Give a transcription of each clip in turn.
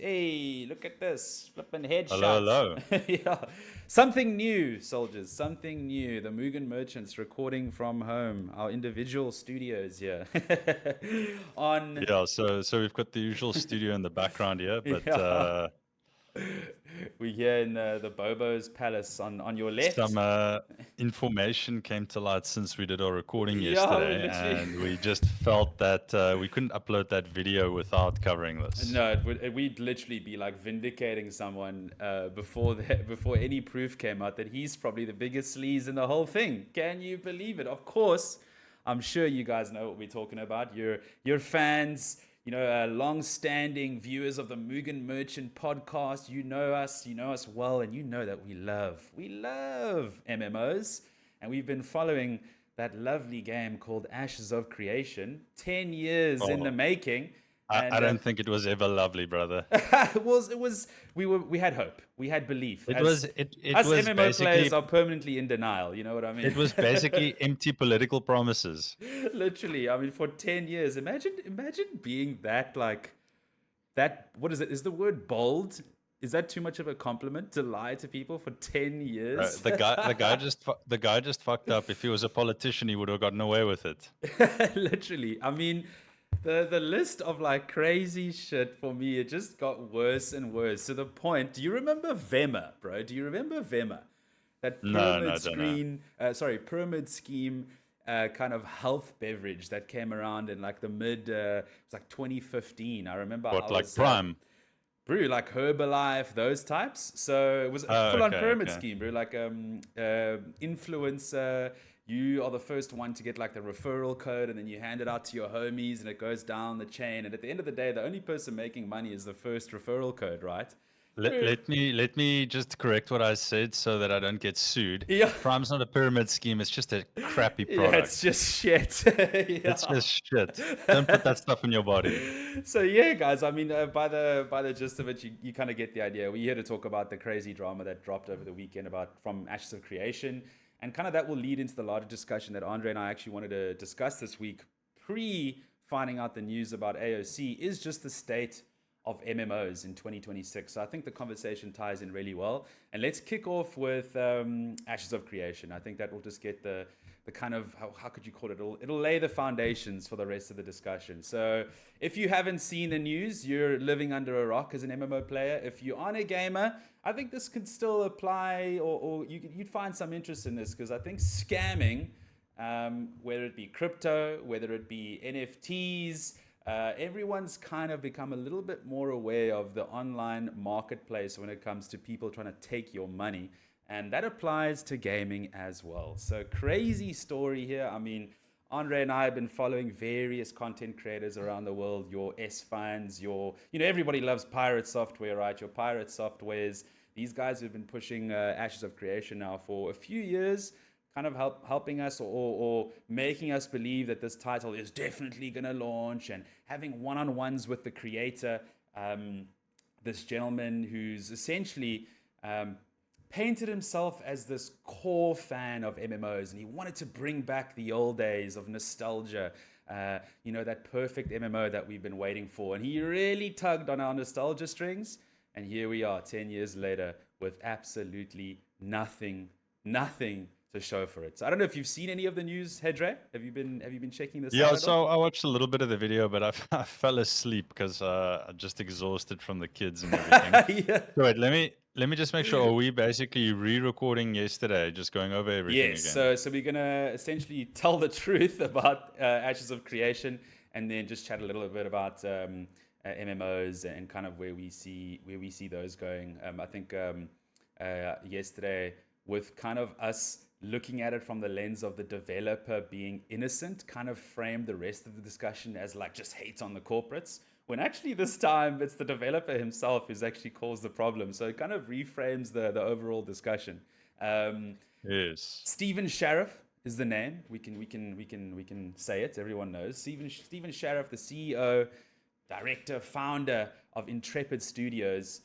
Hey, look at this. Flipping Hello, headshot. hello. Yeah. Something new, soldiers. Something new. The Mugen Merchants recording from home. Our individual studios here. On. So we've got the usual studio in the background here, but Yeah. We're here in the Bobo's Palace on your left. some information came to light since we did our recording Yeah, we yesterday, literally. and we just felt that we couldn't upload that video without covering this. No, we'd literally be like vindicating someone before any proof came out that he's probably the biggest sleaze in the whole thing. Can you believe it? Of course, I'm sure you guys know what we're talking about. You're fans, long-standing viewers of the Mugen Merchant podcast. You know us well, and you know that we love MMOs, and we've been following that lovely game called Ashes of Creation, 10 years in the Oh, making. I And don't think it was ever lovely, brother. it was we had hope, we had belief, It as was it us was MMO players basically are permanently in denial, you know what I mean? it was basically empty political promises. Literally, I mean, for 10 years, imagine being that, like, that. What is it, is the word bold? Is that too much of a compliment to lie to people for 10 years? The guy just fucked up. If he was a politician, he would have gotten away with it. Literally, I mean, the list of like crazy shit for me, it just got worse and worse to the point. Do you remember Vema, bro? Do you remember Vema? That No, no, don't know. pyramid scheme, kind of health beverage that came around in like the it was like 2015. I remember I What, like was Prime? brew like Herbalife, those types. So it was a Oh, full on okay, pyramid okay. scheme, brew, like influencer. You are the first one to get like the referral code, and then you hand it out to your homies, and it goes down the chain. And at the end of the day, the only person making money is the first referral code, right? Let, Brew. let me let me just correct what I said so that I don't get sued. Yeah, Prime's not a pyramid scheme, it's just a crappy yeah, it's product. just shit. It's Yeah. just shit. Don't put that stuff in your body. So yeah, guys. I mean, by the gist of it, you kind of get the idea. We're here to talk about the crazy drama that dropped over the weekend about from Ashes of Creation, and kind of that will lead into the larger discussion that Andre and I actually wanted to discuss this week, pre finding out the news about AOC, is just the state of MMOs in 2026. So I think the conversation ties in really well. And let's kick off with Ashes of Creation. I think that will just get the kind of, how could you call it? It'll lay the foundations for the rest of the discussion. So if you haven't seen the news, you're living under a rock as an MMO player. If you aren't a gamer, I think this could still apply, or you'd find some interest in this, because I think scamming, whether it be crypto, whether it be NFTs, everyone's kind of become a little bit more aware of the online marketplace when it comes to people trying to take your money. And that applies to gaming as well. So, crazy story here. I mean, Andre and I have been following various content creators around the world, your S fans, everybody loves pirate software, right? Your pirate softwares. These guys have been pushing Ashes of Creation now for a few years, kind of helping us, or making us believe that this title is definitely going to launch, and having one-on-ones with the creator, this gentleman who's essentially painted himself as this core fan of MMOs, and he wanted to bring back the old days of nostalgia, that perfect MMO that we've been waiting for. And he really tugged on our nostalgia strings, and here we are 10 years later with absolutely nothing to show for it. So I don't know if you've seen any of the news, Hedre. Have you been checking this out Yeah, at all? so I watched a little bit of the video, but I fell asleep because I'm just exhausted from the kids and everything. Yeah. So wait, let me just make sure. Are we basically re-recording yesterday, just going over everything Yes. again? So we're gonna essentially tell the truth about Ashes of Creation, and then just chat a little bit about MMOs and kind of where we see those going. I think yesterday, with kind of us looking at it from the lens of the developer being innocent, kind of framed the rest of the discussion as like just hate on the corporates. When actually this time it's the developer himself who's actually caused the problem. So it kind of reframes the overall discussion. Um, Yes. Stephen Sheriff is the name. We can say it. Everyone knows Stephen Sheriff, the CEO, director, founder of Intrepid Studios.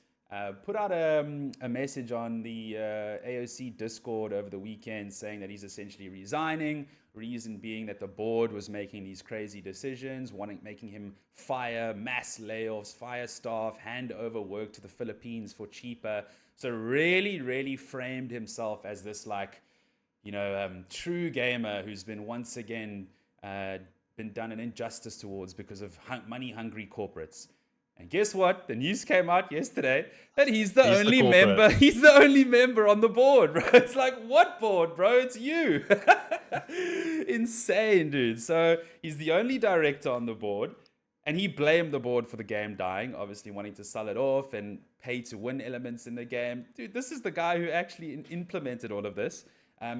put out a message on the AOC Discord over the weekend saying that he's essentially resigning. Reason being that the board was making these crazy decisions, making him fire mass layoffs, fire staff, hand over work to the Philippines for cheaper. So really, really framed himself as this true gamer who's been once again been done an injustice towards because of money-hungry corporates. And guess what? The news came out yesterday that he's the only member. He's the only member on the board, bro. It's like, what board, bro? It's you. Insane, dude. So he's the only director on the board, and he blamed the board for the game dying, obviously wanting to sell it off and pay to win elements in the game. Dude, this is the guy who actually implemented all of this.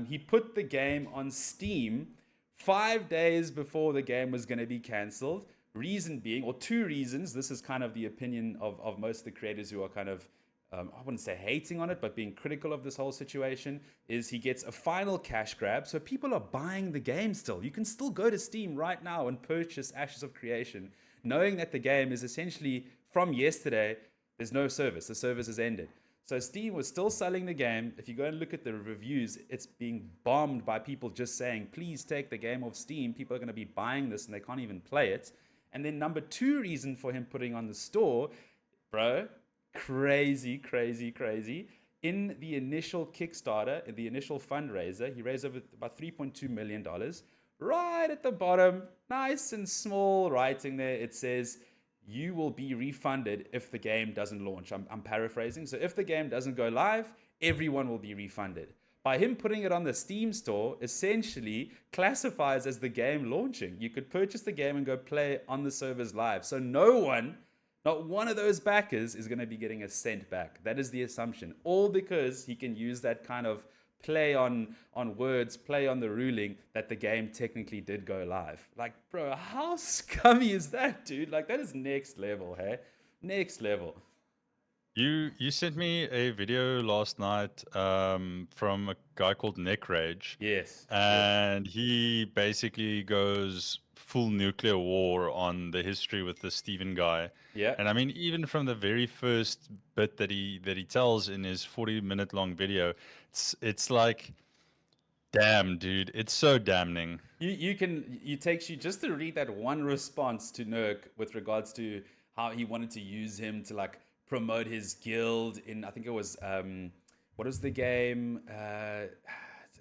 He put the game on Steam 5 days before the game was going to be cancelled. Reason being, or two reasons, this is kind of the opinion of most of the creators who are kind of, I wouldn't say hating on it, but being critical of this whole situation, is he gets a final cash grab. So people are buying the game still. You can still go to Steam right now and purchase Ashes of Creation, knowing that the game is essentially, from yesterday, there's no service. The service has ended. So Steam was still selling the game. If you go and look at the reviews, it's being bombed by people just saying, please take the game off Steam. People are going to be buying this and they can't even play it. And then number two reason for him putting on the store, bro, crazy. In the initial Kickstarter, in the initial fundraiser, he raised over about $3.2 million. Right at the bottom, nice and small writing there, it says, you will be refunded if the game doesn't launch. I'm paraphrasing. So if the game doesn't go live, everyone will be refunded. By him putting it on the Steam store, essentially classifies as the game launching. You could purchase the game and go play on the servers live. So not one of those backers is going to be getting a cent back. That is the assumption. All because he can use that kind of play on words, play on the ruling that the game technically did go live. Like, bro, how scummy is that, dude? Like, that is next level, hey? Next level. You sent me a video last night from a guy called Neck Rage. Yes. And he basically goes full nuclear war on the history with the Steven guy. Yeah. And I mean, even from the very first bit that he tells in his 40-minute long video, it's like, damn, dude, it's so damning. It takes you just to read that one response to Nurk with regards to how he wanted to use him to like promote his guild in, I think it was what was the game?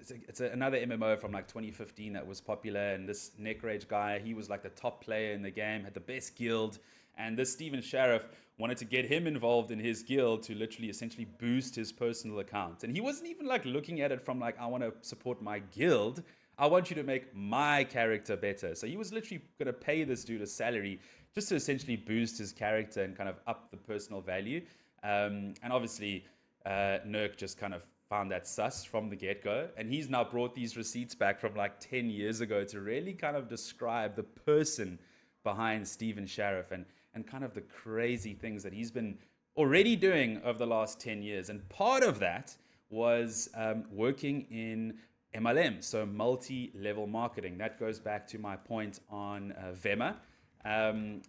It's another MMO from like 2015 that was popular, and this Neck Rage guy, he was like the top player in the game, had the best guild, and this Steven Sheriff wanted to get him involved in his guild to literally essentially boost his personal account. And he wasn't even like looking at it from like, I want to support my guild, I want you to make my character better. So he was literally going to pay this dude a salary just to essentially boost his character and kind of up the personal value. And obviously, Nurk just kind of found that sus from the get-go, and he's now brought these receipts back from like 10 years ago to really kind of describe the person behind Steven Sheriff and kind of the crazy things that he's been already doing over the last 10 years. And part of that was working in MLM, so multi-level marketing. That goes back to my point on Vema.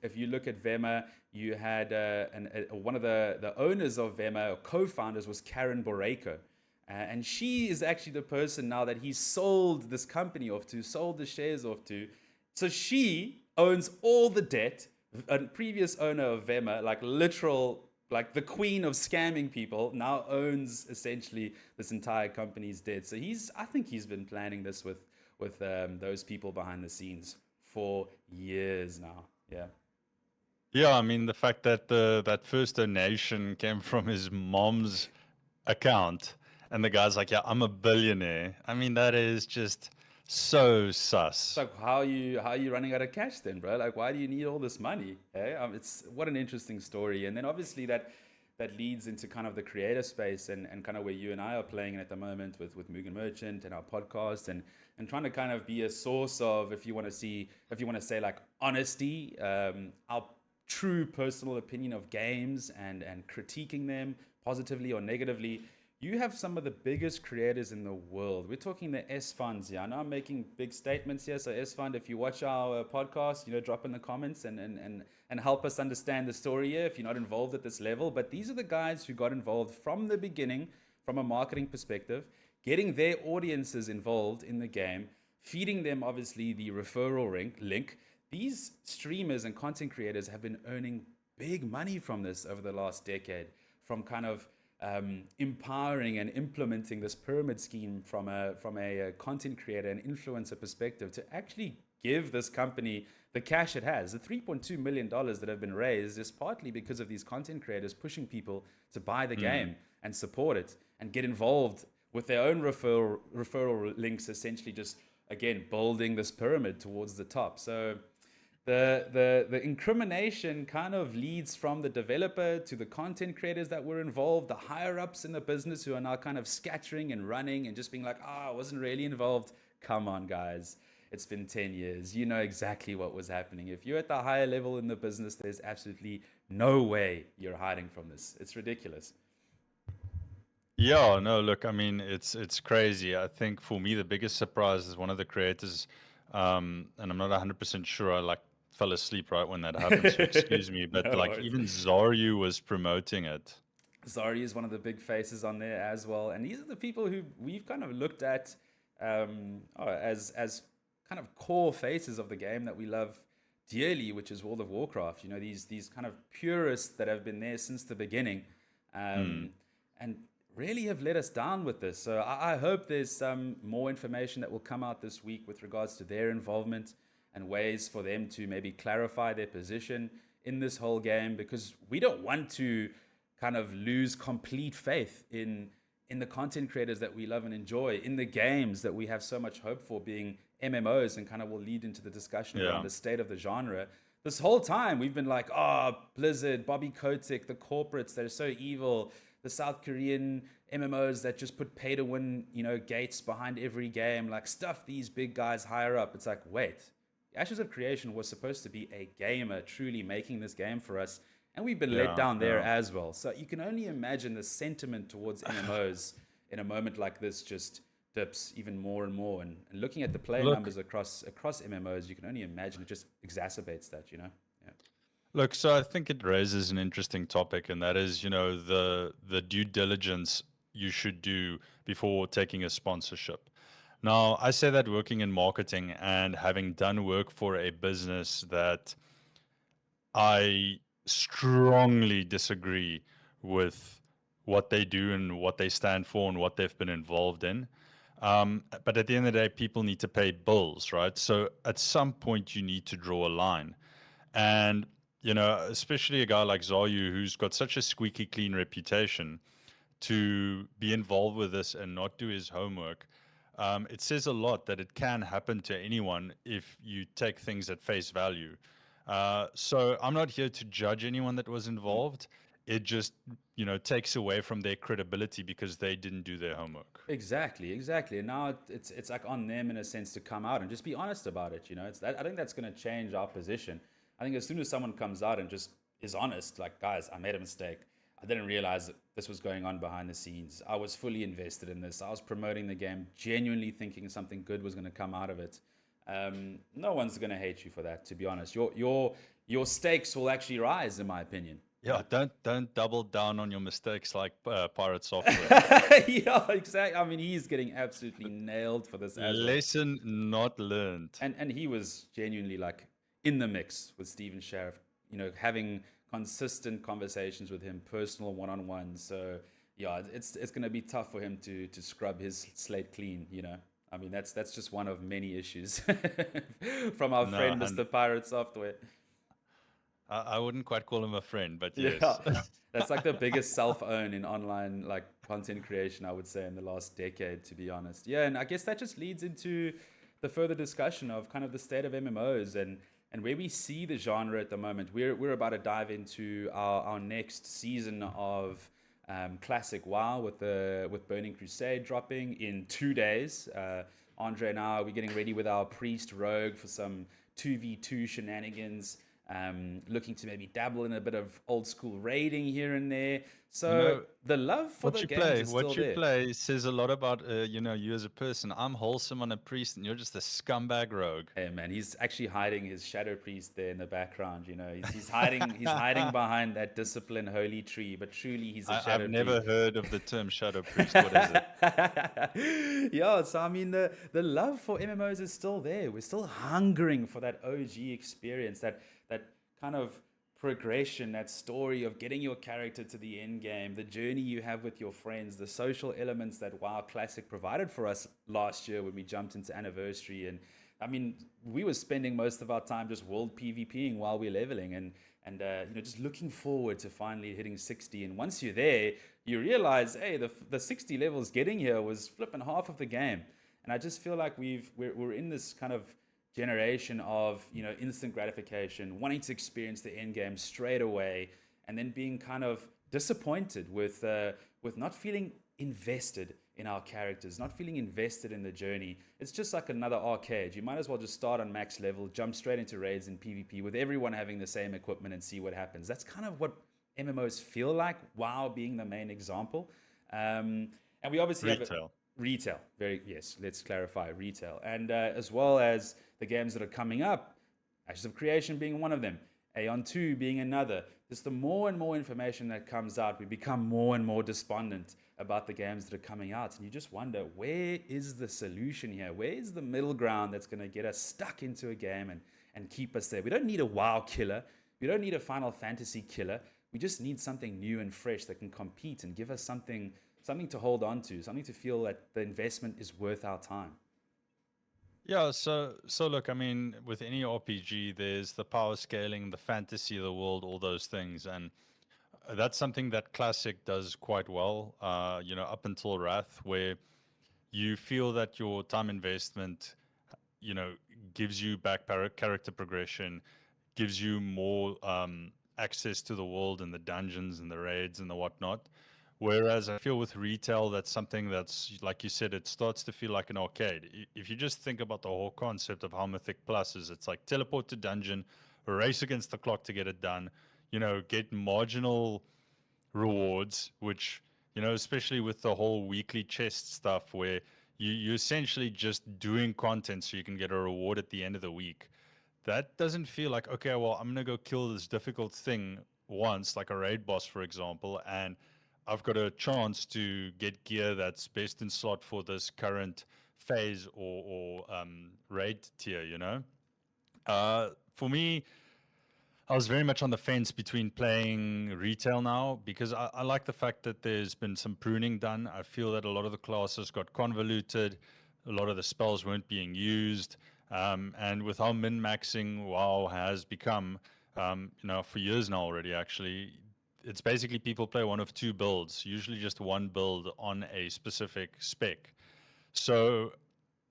If you look at Vema, you had one of the owners of Vema, or co-founders, was Karen Boreko. And she is actually the person now that he sold this company off to, sold the shares off to. So she owns all the debt. A previous owner of Vema, like the queen of scamming people, now owns essentially this entire company's debt. So I think he's been planning this with those people behind the scenes for years now. Yeah. Yeah, I mean, the fact that that first donation came from his mom's account, and the guy's like, yeah, I'm a billionaire. I mean, that is just so sus. It's like, how are you running out of cash then, bro? Like, why do you need all this money? Hey? It's what an interesting story. And then obviously that leads into kind of the creator space and kind of where you and I are playing at the moment with Mugen Merchant and our podcast and trying to kind of be a source of, if you want to say like honesty, our true personal opinion of games and critiquing them positively or negatively. You have some of the biggest creators in the world. We're talking the S funds here. I know I'm making big statements here. So S fund, if you watch our podcast, drop in the comments and help us understand the story here if you're not involved at this level. But these are the guys who got involved from the beginning, from a marketing perspective, getting their audiences involved in the game, feeding them obviously the referral link. These streamers and content creators have been earning big money from this over the last decade, from kind of empowering and implementing this pyramid scheme from a content creator and influencer perspective to actually give this company the cash it has. The $3.2 million that have been raised is partly because of these content creators pushing people to buy the game and support it and get involved with their own referral links, essentially just, again, building this pyramid towards the top. So the incrimination kind of leads from the developer to the content creators that were involved, the higher ups in the business who are now kind of scattering and running and just being like, I wasn't really involved. Come on, guys. It's been 10 years. You know exactly what was happening. If you're at the higher level in the business, there's absolutely no way you're hiding from this. It's ridiculous. Yeah, no, look, I mean, it's crazy. I think for me, the biggest surprise is one of the creators, and I'm not 100% sure. I like fell asleep right when that happened, so excuse me. But No like worries. even Zaryu was promoting it. Zari is one of the big faces on there as well, and these are the people who we've kind of looked at as kind of core faces of the game that we love dearly, which is World of Warcraft. These kind of purists that have been there since the beginning, Hmm. and really have let us down with this. So I hope there's some more information that will come out this week with regards to their involvement and ways for them to maybe clarify their position in this whole game, because we don't want to kind of lose complete faith in the content creators that we love and enjoy, in the games that we have so much hope for, being MMOs, and kind of will lead into the discussion around Yeah. the state of the genre. This whole time we've been like, Blizzard, Bobby Kotick, the corporates that are so evil, the South Korean MMOs that just put pay to win, gates behind every game, like stuff these big guys higher up. It's like, wait, Ashes of Creation was supposed to be a gamer truly making this game for us, and we've been let Yeah, down there yeah. as well. So you can only imagine the sentiment towards MMOs in a moment like this just dips even more and more. And looking at the player Look, numbers across MMOs, you can only imagine it just exacerbates that. Yeah. look, so I think it raises an interesting topic, and that is, the due diligence you should do before taking a sponsorship. Now, I say that working in marketing and having done work for a business that I strongly disagree with what they do and what they stand for and what they've been involved in. But at the end of the day, people need to pay bills, right? So at some point, you need to draw a line. And, especially a guy like Zayu, who's got such a squeaky clean reputation, to be involved with this and not do his homework, it says a lot that it can happen to anyone if you take things at face value. So I'm not here to judge anyone that was involved. It just, takes away from their credibility because they didn't do their homework. Exactly, exactly. And now it's like on them in a sense to come out and just be honest about it. It's that I think that's going to change our position. I think as soon as someone comes out and just is honest, like, guys, I made a mistake. I didn't realize that this was going on behind the scenes. I was fully invested in this. I was promoting the game, genuinely thinking something good was going to come out of it. No one's going to hate you for that. To be honest, your stakes will actually rise, in my opinion. Yeah, don't double down on your mistakes like Pirate Software. Yeah, exactly. I mean, he's getting absolutely nailed for this as well. Lesson not learned. And he was genuinely like in the mix with Steven Sheriff, having consistent conversations with him, personal one-on-ones. So yeah, it's going to be tough for him to scrub his slate clean. I mean, that's just one of many issues from our No, friend and Mr. Pirate Software. I wouldn't quite call him a friend, but Yeah, yes. that's like the biggest self-own in online like content creation, I would say, in the last decade, to be honest. Yeah, and I guess that just leads into the further discussion of kind of the state of MMOs and where we see the genre at the moment. We're about to dive into our next season of classic WoW with Burning Crusade dropping in 2 days. Andre and I, we're getting ready with our priest rogue for some 2v2 shenanigans, looking to maybe dabble in a bit of old school raiding here and there. You So know, the love for the games is still What you there. play says a lot about you as a person. I'm wholesome on a priest, and you're just a scumbag rogue. Hey man, he's actually hiding his shadow priest there in the background. He's hiding behind that discipline holy tree, but truly he's a I've shadow priest. never heard of the term shadow priest. What is it? Yeah, so I mean the love for MMOs is still there. We're still hungering for that OG experience, that kind of progression, that story of getting your character to the end game, the journey you have with your friends, the social elements that WoW Classic provided for us last year when we jumped into Anniversary. And I mean, we were spending most of our time just world PvPing while we're leveling, and just looking forward to finally hitting 60. And once you're there, you realize, hey, the 60 levels getting here was flipping half of the game. And I just feel like we're in this kind of generation of instant gratification, wanting to experience the end game straight away, and then being kind of disappointed with not feeling invested in our characters, not feeling invested in the journey. It's just like another arcade. You might as well just start on max level, jump straight into raids and PvP with everyone having the same equipment and see what happens. That's kind of what MMOs feel like, WoW being the main example. And we obviously have Retail. retail. Very yes. Let's clarify retail, and as well as the games that are coming up, Ashes of Creation being one of them, Aeon 2 being another. Just the more and more information that comes out, we become more and more despondent about the games that are coming out. And you just wonder, where is the solution here? Where is the middle ground that's going to get us stuck into a game and keep us there? We don't need a WoW killer. We don't need a Final Fantasy killer. We just need something new and fresh that can compete and give us something to hold on to, something to feel that the investment is worth our time. Yeah, so look, I mean, with any RPG, there's the power scaling, the fantasy of the world, all those things, and that's something that Classic does quite well. Up until Wrath, where you feel that your time investment, you know, gives you back character progression, gives you more access to the world and the dungeons and the raids and the whatnot. Whereas I feel with retail, that's something that's, like you said, it starts to feel like an arcade. If you just think about the whole concept of how Mythic Plus is, it's like teleport to dungeon, race against the clock to get it done, get marginal rewards, which, especially with the whole weekly chest stuff where you're essentially just doing content so you can get a reward at the end of the week. That doesn't feel like, okay, well, I'm going to go kill this difficult thing once, like a raid boss, for example, and I've got a chance to get gear that's best in slot for this current phase or raid tier. For me, I was very much on the fence between playing retail now because I like the fact that there's been some pruning done. I feel that a lot of the classes got convoluted, a lot of the spells weren't being used, and with how min-maxing WoW has become, for years now already, actually, it's basically people play one of two builds, usually just one build on a specific spec. So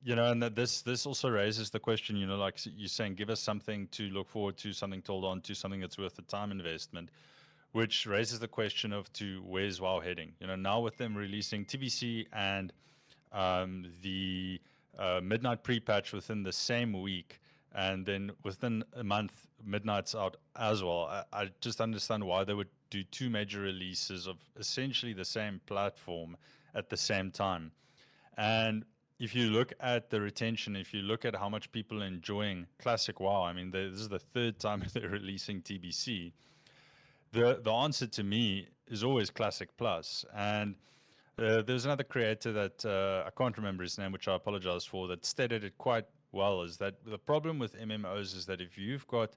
and that this also raises the question, like you're saying, give us something to look forward to, something to hold on to, something that's worth the time investment, which raises the question of to where's WoW heading? Now with them releasing TBC and the Midnight pre-patch within the same week, and then within a month, Midnight's out as well. I just understand why they would do two major releases of essentially the same platform at the same time. And if you look at the retention, if you look at how much people are enjoying Classic WoW, I mean, this is the third time they're releasing TBC. The answer to me is always Classic Plus. And there's another creator that I can't remember his name, which I apologize for, that stated it quite well, is that the problem with MMOs is that if you've got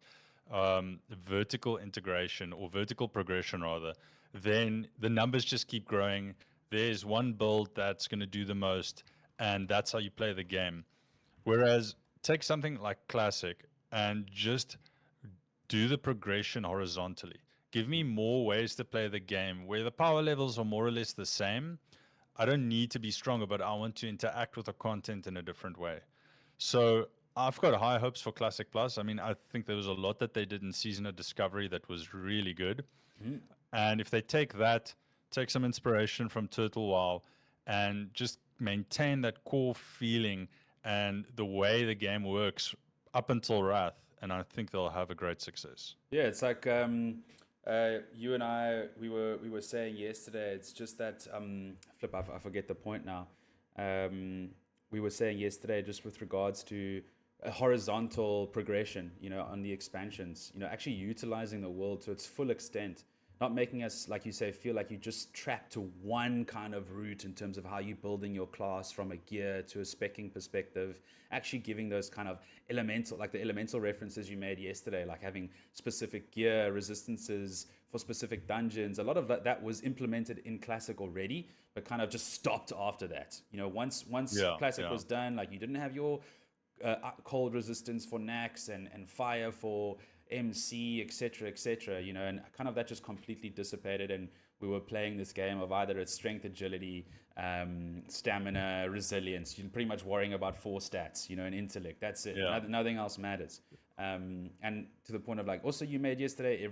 vertical integration or vertical progression rather, then the numbers just keep growing. There's one build that's going to do the most, and that's how you play the game. Whereas take something like Classic and just do the progression horizontally. Give me more ways to play the game where the power levels are more or less the same. I don't need to be stronger, but I want to interact with the content in a different way. So I've got high hopes for Classic Plus. I mean, I think there was a lot that they did in Season of Discovery that was really good. Mm. And if they take some inspiration from Turtle WoW, and just maintain that core feeling and the way the game works up until Wrath, and I think they'll have a great success. Yeah, it's like You and I, we were saying yesterday. It's just that flip. I forget the point now. Um, we were saying yesterday, just with regards to a horizontal progression, on the expansions, actually utilizing the world to its full extent, not making us, like you say, feel like you're just trapped to one kind of route in terms of how you're building your class from a gear to a specking perspective, actually giving those kind of elemental, like the elemental references you made yesterday, like having specific gear resistances for specific dungeons. A lot of that was implemented in Classic already, but kind of just stopped after that. Once Yeah, Classic yeah. was done, like you didn't have your cold resistance for Nax and fire for MC, etc., etc. And kind of that just completely dissipated, and we were playing this game of either it's strength, agility, stamina, resilience. You're pretty much worrying about four stats, and intellect. That's it. Yeah. Nothing else matters. And to the point of like, also you made yesterday,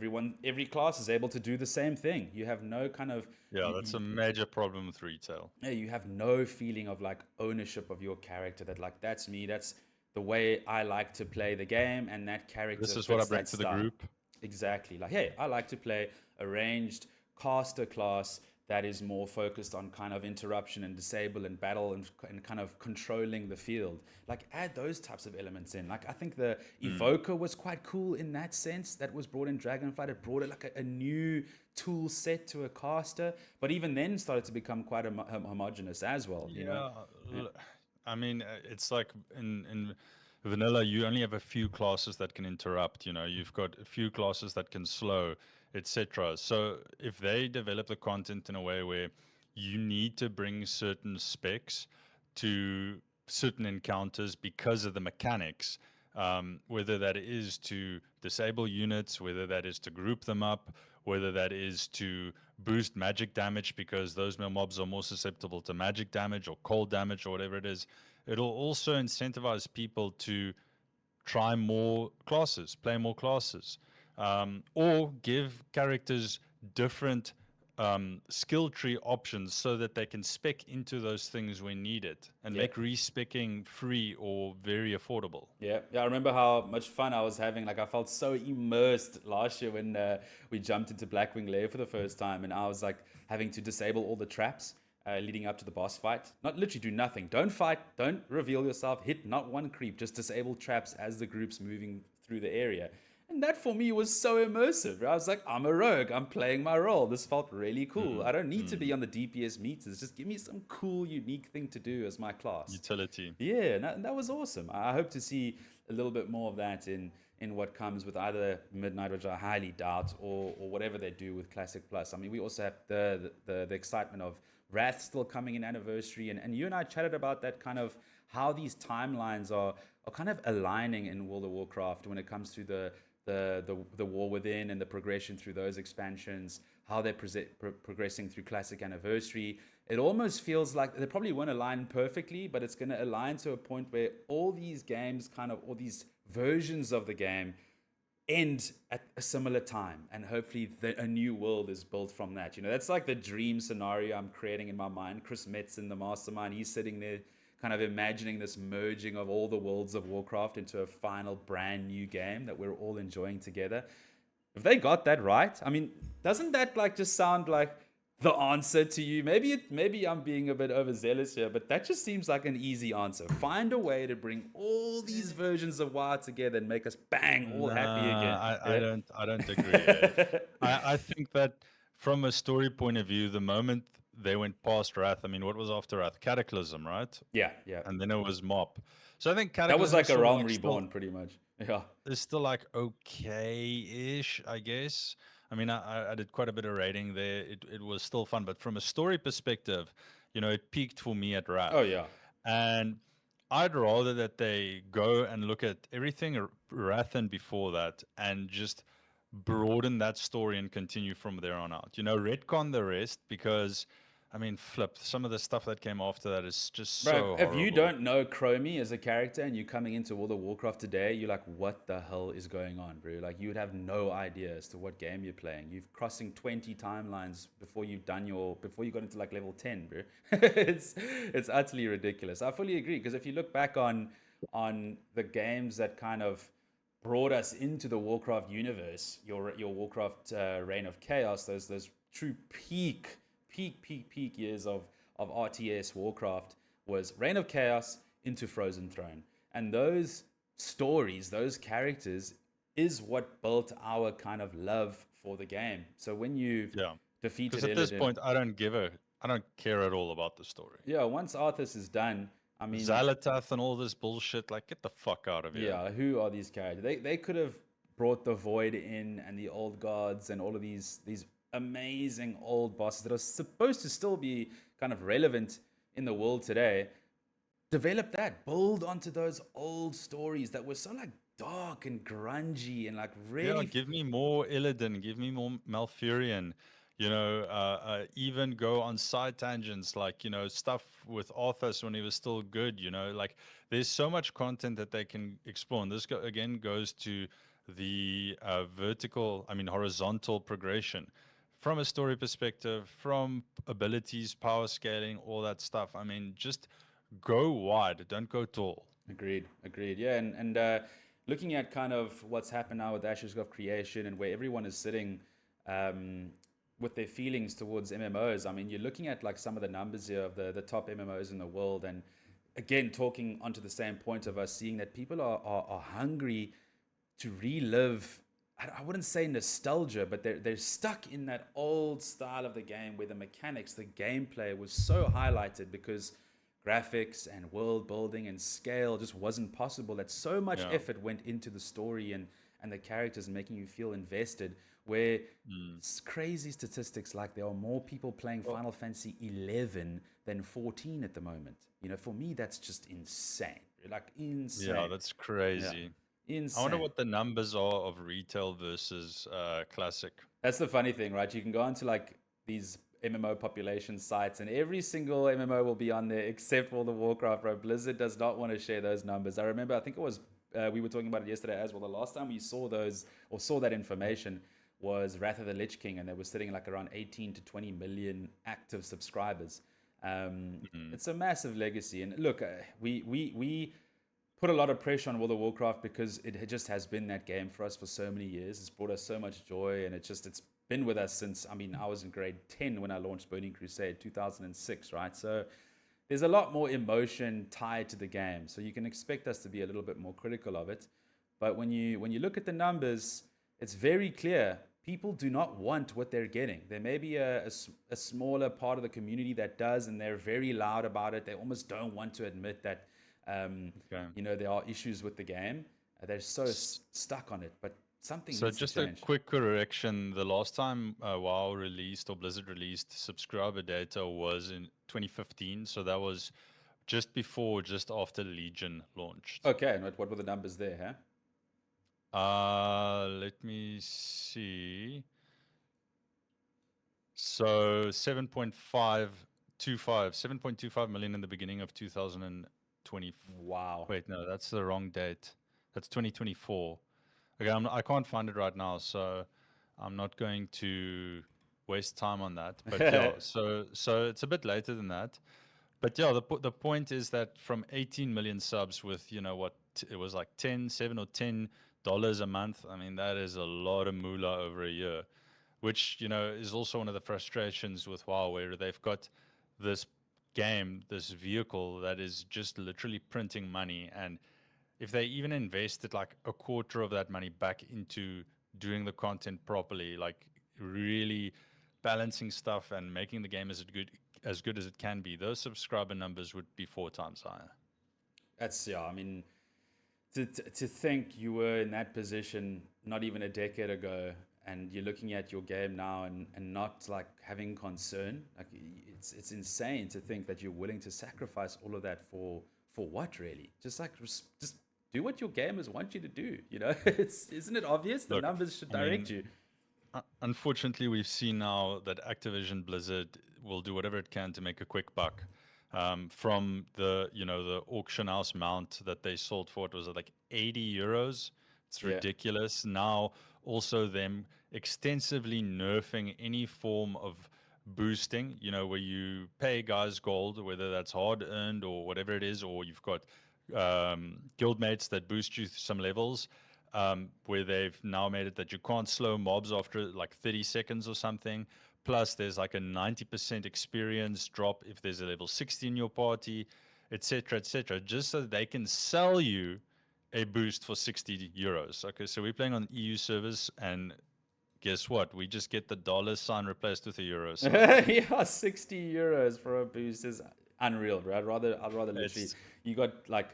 every class is able to do the same thing. You have no kind of Yeah, that's a major problem with retail. yeah, you have no feeling of like ownership of your character, that like that's me, that's the way I like to play the game, and that character This is what I fits bring that to the style. group. Exactly. Like, hey, I like to play a ranged caster class that is more focused on kind of interruption and disable and battle, and kind of controlling the field. Like, add those types of elements in. Like, I think the Mm. Evoker was quite cool in that sense. That was brought in Dragonflight. It brought it like a new tool set to a caster, but even then started to become quite homogenous as well. Yeah, Yeah. I mean, it's like in vanilla, you only have a few classes that can interrupt. You've got a few classes that can slow, etc. So if they develop the content in a way where you need to bring certain specs to certain encounters because of the mechanics, whether that is to disable units, whether that is to group them up, whether that is to boost magic damage because those mobs are more susceptible to magic damage or cold damage or whatever it is. It'll also incentivize people to try more classes, play more classes, or give characters different skill tree options so that they can spec into those things when needed and Yeah. make respecking free or very affordable. Yeah, yeah. I remember how much fun I was having. Like, I felt so immersed last year when we jumped into Blackwing Lair for the first time, and I was like having to disable all the traps leading up to the boss fight. Not literally do nothing. Don't fight. Don't reveal yourself. Hit not one creep. Just disable traps as the group's moving through the area. And that for me was so immersive. I was like, I'm a rogue. I'm playing my role. This felt really cool. Mm, I don't need to be mm. on the DPS meters. Just give me some cool, unique thing to do as my class. Utility. Yeah, and that was awesome. I hope to see a little bit more of that in what comes with either Midnight, which I highly doubt, or whatever they do with Classic Plus. I mean, we also have the excitement of Wrath still coming in anniversary, and you and I chatted about that, kind of how these timelines are kind of aligning in World of Warcraft when it comes to the war within and the progression through those expansions, how they're progressing through Classic Anniversary. It almost feels like they probably won't align perfectly, but it's going to align to a point where all these games, kind of all these versions of the game, end at a similar time, and hopefully a new world is built from that. That's like the dream scenario I'm creating in my mind. Chris Metz in the mastermind, he's sitting there kind of imagining this merging of all the worlds of Warcraft into a final brand new game that we're all enjoying together. If they got that right, I mean, doesn't that like just sound like the answer to you? Maybe I'm being a bit overzealous here, but that just seems like an easy answer. Find a way to bring all these versions of WoW together and make us bang all happy again. Nah, I Yeah. don't agree. I think that from a story point of view, the moment they went past Wrath, I mean, what was after Wrath? Cataclysm, right? Yeah, yeah. And then it was Mop. So I think That was Cataclysm is like a sort of realm like still reborn, pretty much. Yeah. is still like okay-ish, I guess. I mean, I did quite a bit of rating there. It was still fun, but from a story perspective, it peaked for me at Oh Wrath. yeah. And I'd rather that they go and look at everything Wrath and before that and just broaden that story and continue from there on out. Retcon the rest because, I mean, flip, some of the stuff that came after that is just Bro, so if you horrible. don't know Chromie as a character and you're coming into World of Warcraft today, you're like, what the hell is going on, bro? Like, you would have no idea as to what game you're playing. You've crossing 20 timelines before before you got into like level 10, bro. It's utterly ridiculous. I fully agree, because if you look back on the games that kind of brought us into the Warcraft universe, your Warcraft Reign of Chaos, those true peak years of RTS Warcraft was Reign of Chaos into Frozen Throne, and those stories, those characters, is what built our kind of love for the game. So when you've Yeah. defeated Because at this Illidan, point, I don't care at all about the story. yeah, once Arthas is done, I mean, Xalatath and all this bullshit, like, get the fuck out of here. yeah, who are these characters? They could have brought the Void in and the old gods and all of these amazing old bosses that are supposed to still be kind of relevant in the world today. Develop that, build onto those old stories that were so like dark and grungy and like Yeah, really give me more Illidan, give me more Malfurion. Even go on side tangents, like, stuff with Arthas when he was still good. Like, there's so much content that they can explore. And this again goes to the horizontal progression from a story perspective, from abilities, power scaling, all that stuff. I mean, just go wide, don't go tall. agreed. Yeah, and looking at kind of what's happened now with Ashes of Creation and where everyone is sitting um, with their feelings towards MMOs. I mean, you're looking at like some of the numbers here of the top MMOs in the world, and again, talking onto the same point of us seeing that people are hungry to relive. I wouldn't say nostalgia, but they're stuck in that old style of the game where the mechanics, the gameplay was so highlighted because graphics and world building and scale just wasn't possible. That so much Yeah. effort went into the story and the characters and making you feel invested. Where Mm. crazy statistics like there are more people playing Well, Final Fantasy 11 than 14 at the moment. For me, that's just insane. Like yeah, insane. that's Yeah, crazy. I wonder insane. what the numbers are of retail versus classic. That's the funny thing, right? You can go onto like these MMO population sites, and every single MMO will be on there except for the Warcraft, bro. Blizzard does not want to share those numbers. I remember, I think it was we were talking about it yesterday as well. The last time we saw those or saw that information was Wrath of the Lich King, and they were sitting like around 18 to 20 million active subscribers. Mhm. It's a massive legacy, and look, we put a lot of pressure on World of Warcraft because just has been that game for us for so many years. It's brought us so much joy, and it's been with us since. I mean, I was in grade 10 when I launched Burning Crusade, 2006, right? So there's a lot more emotion tied to the game. So you can expect us to be a little bit more critical of it. But when you look at the numbers, it's very clear people do not want what they're getting. There may be a smaller part of the community that does, and they're very loud about it. They almost don't want to admit that um, Okay. there are issues with the game. They're so S- stuck on it, but something So needs to just a change. quick correction. The last time WoW released or Blizzard released subscriber data was in 2015. So that was just before, just after Legion launched. Okay, and what were the numbers there, huh? Let me see. So 7.25 million in the beginning of 2020. Wow. Wait, no, that's the wrong date. That's 2024. Okay, I can't find it right now, so I'm not going to waste time on that. But yeah, so it's a bit later than that. But yeah, the point is that from 18 million subs with, it was like 7 or $10 a month. I mean, that is a lot of moolah over a year, which, is also one of the frustrations with WoW, where they've got this game, this vehicle that is just literally printing money. And if they even invested like a quarter of that money back into doing the content properly, like really balancing stuff and making the game as good as it can be, those subscriber numbers would be 4 times higher. That's yeah. I mean, to think you were in that position not even a decade ago, and you're looking at your game now and not like having concern. Like it's insane to think that you're willing to sacrifice all of that for what really? Just like just do what your gamers want you to do. It's isn't it obvious? The Look, numbers should I mean, direct you. unfortunately, we've seen now that Activision Blizzard will do whatever it can to make a quick buck. From the auction house mount that they sold for, it was like 80 euros. It's Yeah. ridiculous. Now, also them extensively nerfing any form of boosting, where you pay guys gold, whether that's hard earned or whatever it is, or you've got guildmates that boost you some levels. where they've now made it that you can't slow mobs after like 30 seconds or something. Plus, there's like a 90% experience drop if there's a level 60 in your party, etc., just so that they can sell you a boost for 60 euros. Okay, so we're playing on EU servers, and guess what? We just get the dollar sign replaced with a euro sign. Yeah, 60 euros for a boost is unreal, bro. I'd rather literally. It's You got like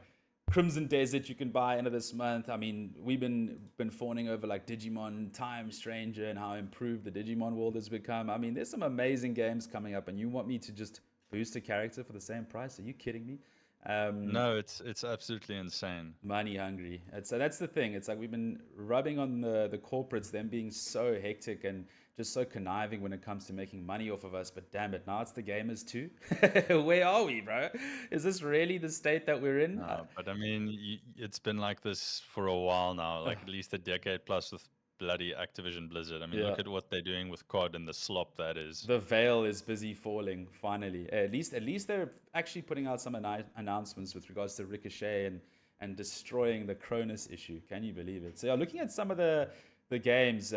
Crimson Desert you can buy end of this month. I mean, we've been fawning over like Digimon Time Stranger and how improved the Digimon world has become. I mean, there's some amazing games coming up, and you want me to just boost a character for the same price? Are you kidding me? Um, no, it's absolutely insane. Money hungry. So that's the thing. It's like we've been rubbing on the corporates, them being so hectic and just so conniving when it comes to making money off of us. But damn it, now it's the gamers too. Where are we, bro? Is this really the state that we're in? No, but I mean, it's been like this for a while now, like at least a decade plus with bloody Activision Blizzard. I mean, Yeah. look at what they're doing with COD and the slop that is. The veil is busy falling finally. At least they're actually putting out some announcements with regards to Ricochet and destroying the Cronus issue. Can you believe it? So yeah, looking at some of the games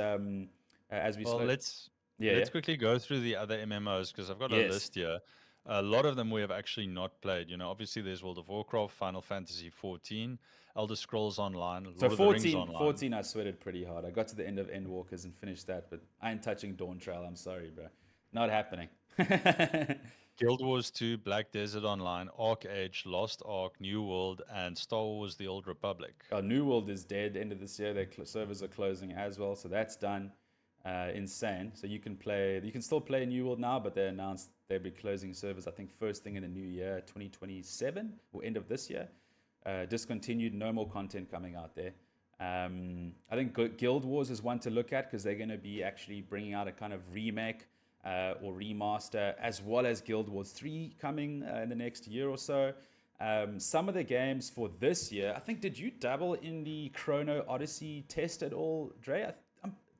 as we Well, slow. let's Yeah, yeah. let's quickly go through the other MMOs because I've got a Yes. list here. A lot of them we have actually not played. You know, obviously there's World of Warcraft, Final Fantasy 14, Elder Scrolls Online, So Lord of the Rings 14, Online. 14, I sweated pretty hard. I got to the end of Endwalkers and finished that, but I ain't touching Dawn Trail. I'm sorry, bro. Not happening. Guild Wars 2, Black Desert Online, Arc Age, Lost Ark, New World, and Star Wars The Old Republic. Our New World is dead. End of this year, their servers are closing as well, so that's done. Insane. So you can still play New World now, but they announced they'll be closing servers. I think first thing in the new year, 2027 or end of this year. Discontinued, no more content coming out there. I think Guild Wars is one to look at because they're going to be actually bringing out a kind of remake or remaster, as well as Guild Wars 3 coming in the next year or so. Some of the games for this year, I think, did you dabble in the Chrono Odyssey test at all, Dre?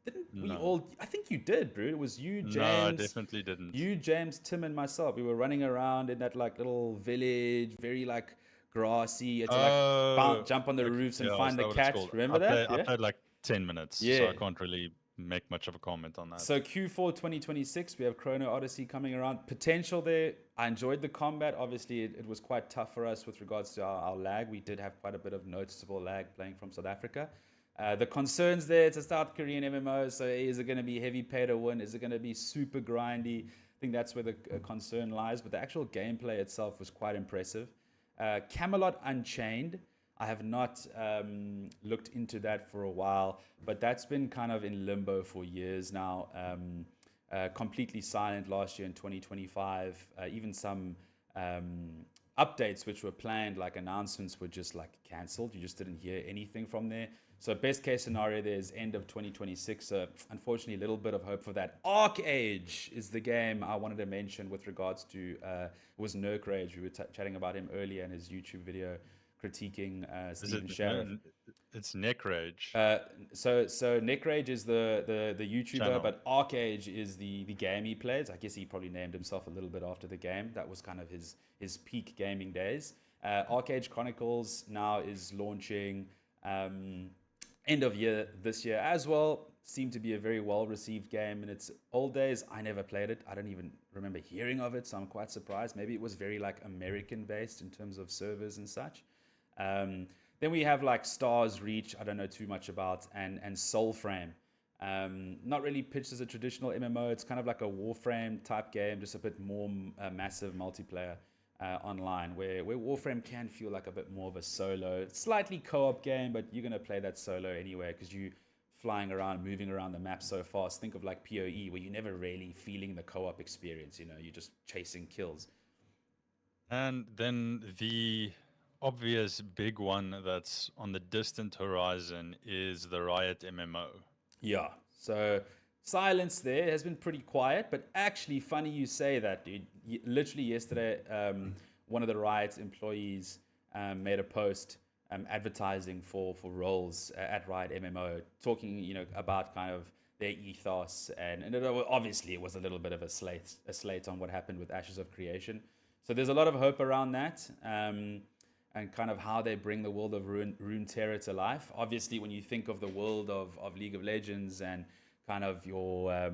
Didn't we No. all? I think you did, bro. It was you, No, I James, definitely didn't. Tim, and myself. We were running around in that like little village, very like grassy. You had to like Oh, jump on the okay. roofs and Yeah, is find the that what it's cat. called? Remember that? I Yeah. played like 10 minutes, so Yeah. I can't really make much of a comment on that. So Q4 2026, we have Chrono Odyssey coming around. Potential there. I enjoyed the combat. Obviously, it was quite tough for us with regards to our lag. We did have quite a bit of noticeable lag playing from South Africa. The concerns there, it's a South Korean MMO, so is it going to be heavy pay to win? Is it going to be super grindy? I think that's where the concern lies, but the actual gameplay itself was quite impressive. Camelot Unchained, I have not looked into that for a while, but that's been kind of in limbo for years now. Completely silent last year in 2025. Even some updates which were planned, like announcements, were just like cancelled. You just didn't hear anything from there. So best case scenario there is end of 2026. Unfortunately, a little bit of hope for that. Arc Age is the game I wanted to mention with regards to it was Nerk Rage. We were chatting about him earlier in his YouTube video critiquing Is Steven it? Sheriff. It's Neck Rage So Nick Rage is the YouTuber, channel. but Arcage is the game he plays. I guess he probably named himself a little bit after the game. That was kind of his peak gaming days. Arcage Chronicles now is launching end of year this year as well. Seemed to be a very well received game in its old days. I never played it. I don't even remember hearing of it, so I'm quite surprised. Maybe it was very like American based in terms of servers and such. Then we have like Stars Reach, I don't know too much about, and Soulframe. Not really pitched as a traditional MMO. It's kind of like a Warframe type game, just a bit more massive multiplayer online, where Warframe can feel like a bit more of a solo, slightly co-op game, but you're going to play that solo anyway because you flying around, moving around the map so fast. Think of like PoE, where you're never really feeling the co-op experience. You're just chasing kills. And then the obvious big one that's on the distant horizon is the Riot MMO. Yeah. So silence there has been pretty quiet, but actually funny you say that, dude. Literally yesterday, one of the Riot employees made a post advertising for roles at Riot MMO, talking about kind of their ethos and obviously it was a little bit of a slate on what happened with Ashes of Creation. So there's a lot of hope around that. and kind of how they bring the world of Runeterra to life. Obviously, when you think of the world of League of Legends and kind of your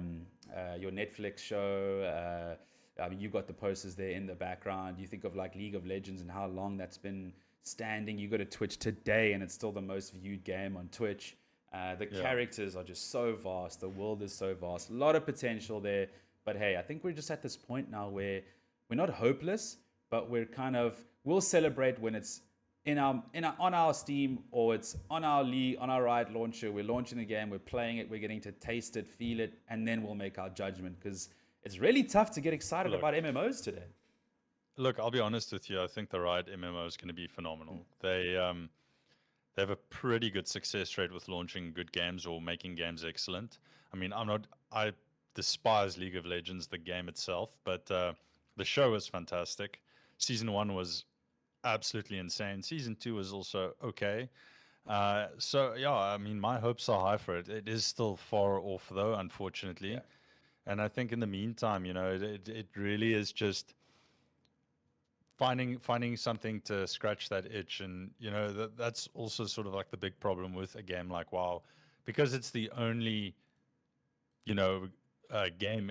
Netflix show, I mean, you've got the posters there in the background. You think of like League of Legends and how long that's been standing. You go to Twitch today, and it's still the most viewed game on Twitch. The characters are just so vast. The world is so vast. A lot of potential there. But hey, I think we're just at this point now where we're not hopeless, but we're kind of we'll celebrate when it's on our Steam or it's on our League on our Riot launcher. We're launching the game. We're playing it. We're getting to taste it, feel it, and then we'll make our judgment because it's really tough to get excited about MMOs today. Look, I'll be honest with you. I think the Riot MMO is going to be phenomenal. They have a pretty good success rate with launching good games or making games excellent. I mean, I despise League of Legends, the game itself, but the show is fantastic. Season 1 was absolutely insane. Season 2 was also okay. So yeah, I mean, my hopes are high for it. It is still far off though, unfortunately. Yeah. And I think in the meantime, it really is just finding something to scratch that itch, and that's also sort of like the big problem with a game like WoW, because it's the only game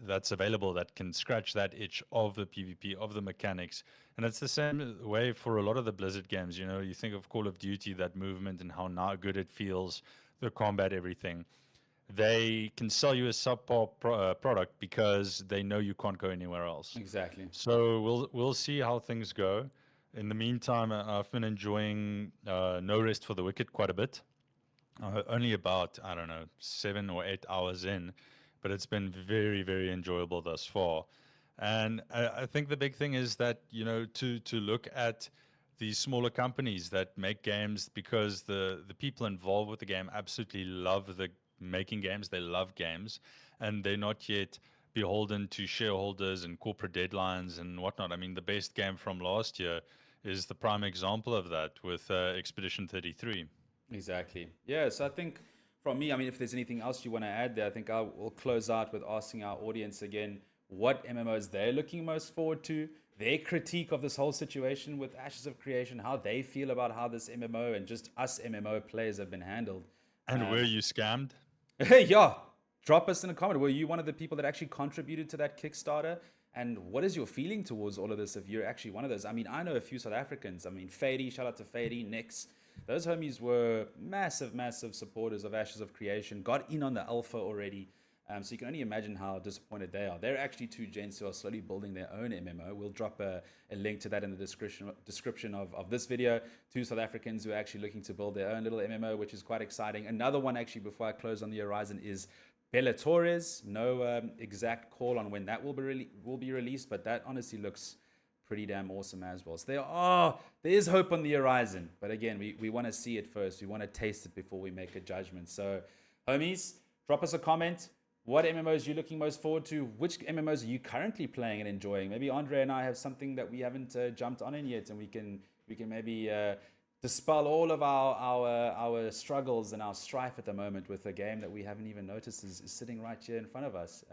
that's available that can scratch that itch of the PvP, of the mechanics. And it's the same way for a lot of the Blizzard games. You think of Call of Duty, that movement and how now good it feels, the combat, everything. They can sell you a subpar product because they know you can't go anywhere else. Exactly. So we'll see how things go. In the meantime, I've been enjoying No Rest for the Wicked quite a bit. Only about, I don't know, 7 or 8 hours in, but it's been very, very enjoyable thus far. And I think the big thing is that, to look at these smaller companies that make games, because the people involved with the game absolutely love the making games. They love games, and they're not yet beholden to shareholders and corporate deadlines and whatnot. I mean, the best game from last year is the prime example of that with Expedition 33. Exactly. Yeah. So I think from me, I mean, if there's anything else you want to add there, I think I will close out with asking our audience again what MMOs they're looking most forward to, their critique of this whole situation with Ashes of Creation, how they feel about how this MMO and just us MMO players have been handled. And were you scammed? Yeah. Drop us in a comment. Were you one of the people that actually contributed to that Kickstarter? And what is your feeling towards all of this if you're actually one of those? I mean, I know a few South Africans. I mean, Fady, shout out to Fady, Nix. Those homies were massive, massive supporters of Ashes of Creation, got in on the alpha already. So you can only imagine how disappointed they are. They're actually two gents who are slowly building their own MMO. We'll drop a link to that in the description of this video. Two South Africans who are actually looking to build their own little MMO, which is quite exciting. Another one, actually, before I close on the horizon, is Bellatores. No exact call on when that will be released, but that honestly looks pretty damn awesome as well. So there is hope on the horizon. But again, we want to see it first. We want to taste it before we make a judgment. So, homies, drop us a comment. What MMOs are you looking most forward to? Which MMOs are you currently playing and enjoying? Maybe Andre and I have something that we haven't jumped on in yet, and we can maybe dispel all of our struggles and our strife at the moment with a game that we haven't even noticed is sitting right here in front of us.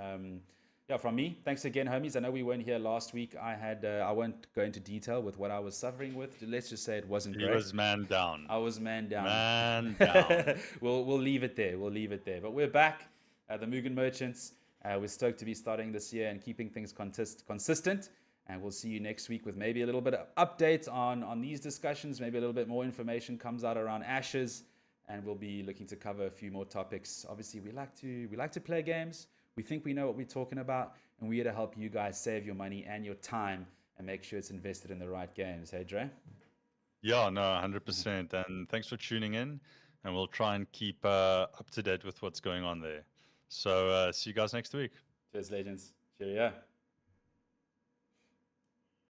Yeah, from me, thanks again, homies. I know we weren't here last week. I won't go into detail with what I was suffering with. Let's just say it wasn't great. He was man down. I was man down. Man down. We'll leave it there. But we're back. The Mugen Merchants. We're stoked to be starting this year and keeping things consistent. And we'll see you next week with maybe a little bit of updates on these discussions. Maybe a little bit more information comes out around Ashes, and we'll be looking to cover a few more topics. Obviously, we like to play games. We think we know what we're talking about, and we're here to help you guys save your money and your time and make sure it's invested in the right games. Hey, Dre? Yeah, no, 100%. And thanks for tuning in, and we'll try and keep up to date with what's going on there. So see you guys next week. Cheers, legends. Cheerio.